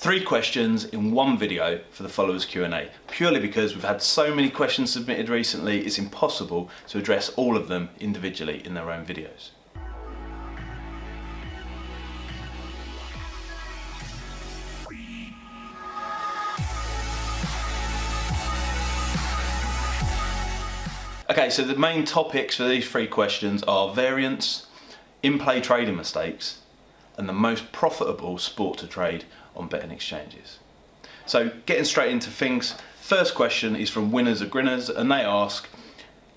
3 questions in one video for the followers Q&A, purely because we've had so many questions submitted recently, it's impossible to address all of them individually in their own videos. Okay, so the main topics for these 3 questions are variance, in-play trading mistakes, and the most profitable sport to trade on betting exchanges. So getting straight into things, first question is from Winners are Grinners, and they ask,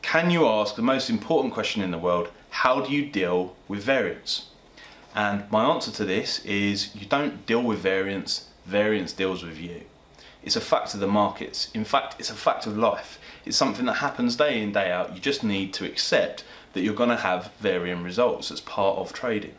can you ask the most important question in the world, how do you deal with variance? And my answer to this is you don't deal with variance, variance deals with you. It's a fact of the markets. In fact, it's a fact of life. It's something that happens day in, day out. You just need to accept that you're going to have varying results as part of trading.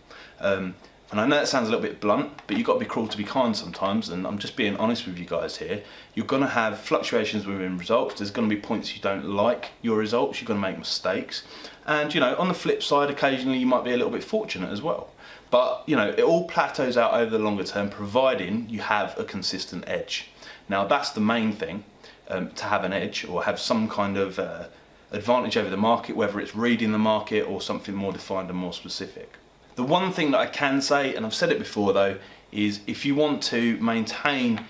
And I know that sounds a little bit blunt, but you've got to be cruel to be kind sometimes, and I'm just being honest with you guys here. You're going to have fluctuations within results. There's going to be points you don't like your results. You're going to make mistakes. And, you know, on the flip side, occasionally you might be a little bit fortunate as well. But, you know, it all plateaus out over the longer term, providing you have a consistent edge. Now, that's the main thing, to have an edge or have some kind of advantage over the market, whether it's reading the market or something more defined and more specific. The one thing that I can say, and I've said it before though, is if you want to maintain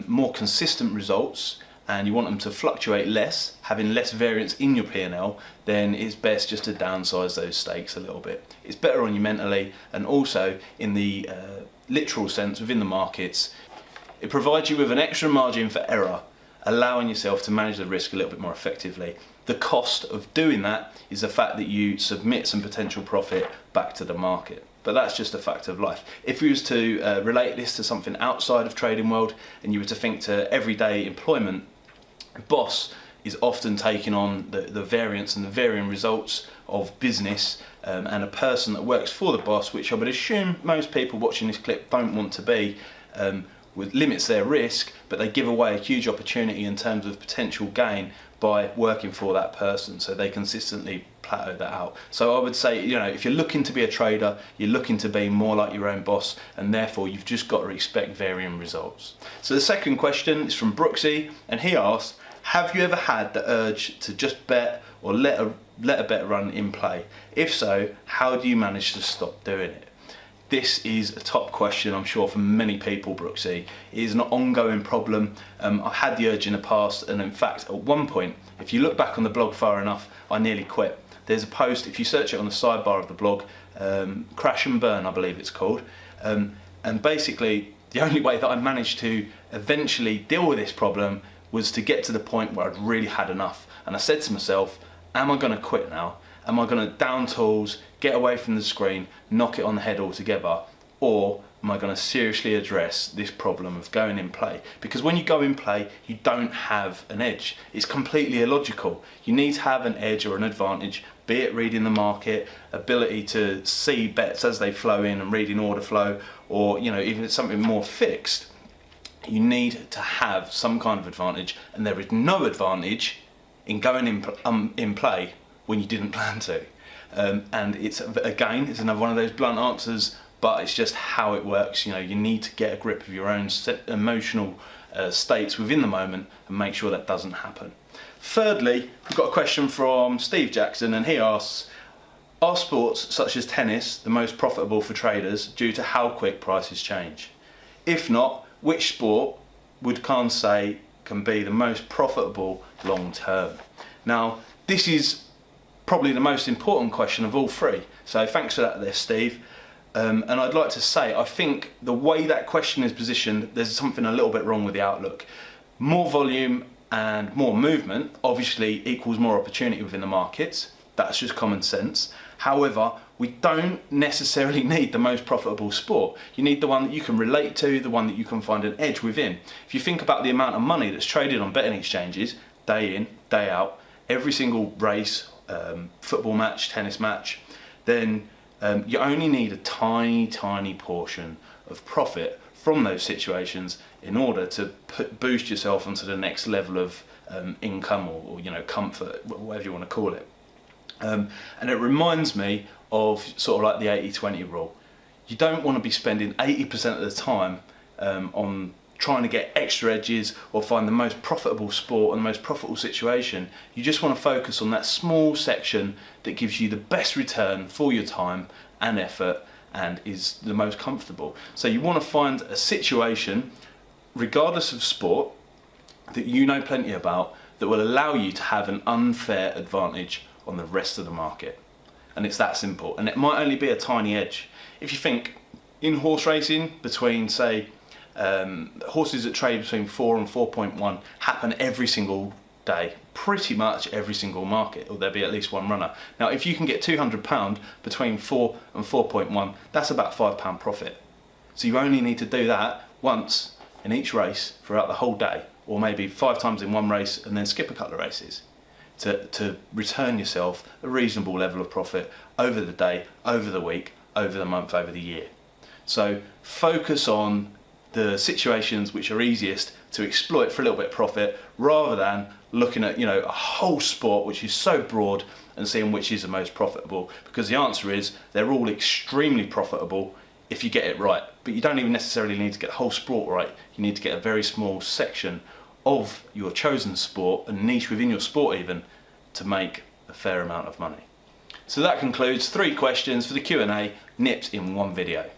more consistent results and you want them to fluctuate less, having less variance in your P&L, then it's best just to downsize those stakes a little bit. It's better on you mentally, and also in the literal sense within the markets, it provides you with an extra margin for error, allowing yourself to manage the risk a little bit more effectively. The cost of doing that is the fact that you submit some potential profit back to the market. But that's just a fact of life. If you was to relate this to something outside of trading world, and you were to think to everyday employment, a boss is often taking on the variance and the varying results of business, and a person that works for the boss, which I would assume most people watching this clip don't want to be, limits their risk, but they give away a huge opportunity in terms of potential gain by working for that person, so they consistently plateau that out. So I would say, you know, if you're looking to be a trader, you're looking to be more like your own boss, and therefore you've just got to expect varying results. So the second question is from Brooksy, and he asks, have you ever had the urge to just bet or let a bet run in play? If so, how do you manage to stop doing it? This is a top question, I'm sure, for many people, Brooksy. It is an ongoing problem. I've had the urge in the past, and in fact, at one point, if you look back on the blog far enough, I nearly quit. There's a post, if you search it on the sidebar of the blog, Crash and Burn, I believe it's called. And basically, the only way that I managed to eventually deal with this problem was to get to the point where I'd really had enough. And I said to myself, am I going to quit now? Am I going to down tools, get away from the screen, knock it on the head altogether, or am I going to seriously address this problem of going in play? Because when you go in play, you don't have an edge. It's completely illogical. You need to have an edge or an advantage, be it reading the market, ability to see bets as they flow in and reading order flow, or, you know, even if it's something more fixed, you need to have some kind of advantage, and there is no advantage in going in play when you didn't plan to. And it's, again, it's another one of those blunt answers, but it's just how it works. You know, you need to get a grip of your own emotional states within the moment and make sure that doesn't happen. Thirdly, we've got a question from Steve Jackson, and he asks, are sports such as tennis the most profitable for traders due to how quick prices change? If not, which sport would Caan say can be the most profitable long term? Now, this is probably the most important question of all 3. So thanks for that there, Steve. And I'd like to say, I think the way that question is positioned, there's something a little bit wrong with the outlook. More volume and more movement obviously equals more opportunity within the markets. That's just common sense. However, we don't necessarily need the most profitable sport. You need the one that you can relate to, the one that you can find an edge within. If you think about the amount of money that's traded on betting exchanges, day in, day out, every single race, football match, tennis match, then you only need a tiny portion of profit from those situations in order to boost yourself onto the next level of income or you know, comfort, whatever you want to call it. And it reminds me of sort of like the 80-20 rule. You don't want to be spending 80% of the time on trying to get extra edges or find the most profitable sport and the most profitable situation. You just want to focus on that small section that gives you the best return for your time and effort and is the most comfortable. So you want to find a situation, regardless of sport, that you know plenty about, that will allow you to have an unfair advantage on the rest of the market. And it's that simple. And it might only be a tiny edge. If you think in horse racing, between say horses that trade between 4 and 4.1 happen every single day, pretty much every single market, or there'll be at least one runner. Now if you can get £200 between 4 and 4.1, that's about £5 profit. So you only need to do that once in each race throughout the whole day, or maybe 5 times in one race and then skip a couple of races to return yourself a reasonable level of profit over the day, over the week, over the month, over the year. So focus on the situations which are easiest to exploit for a little bit of profit, rather than looking at a whole sport which is so broad and seeing which is the most profitable, because the answer is they're all extremely profitable if you get it right. But you don't even necessarily need to get the whole sport right. You need to get a very small section of your chosen sport, a niche within your sport even, to make a fair amount of money. So that concludes 3 questions for the Q&A nipped in one video.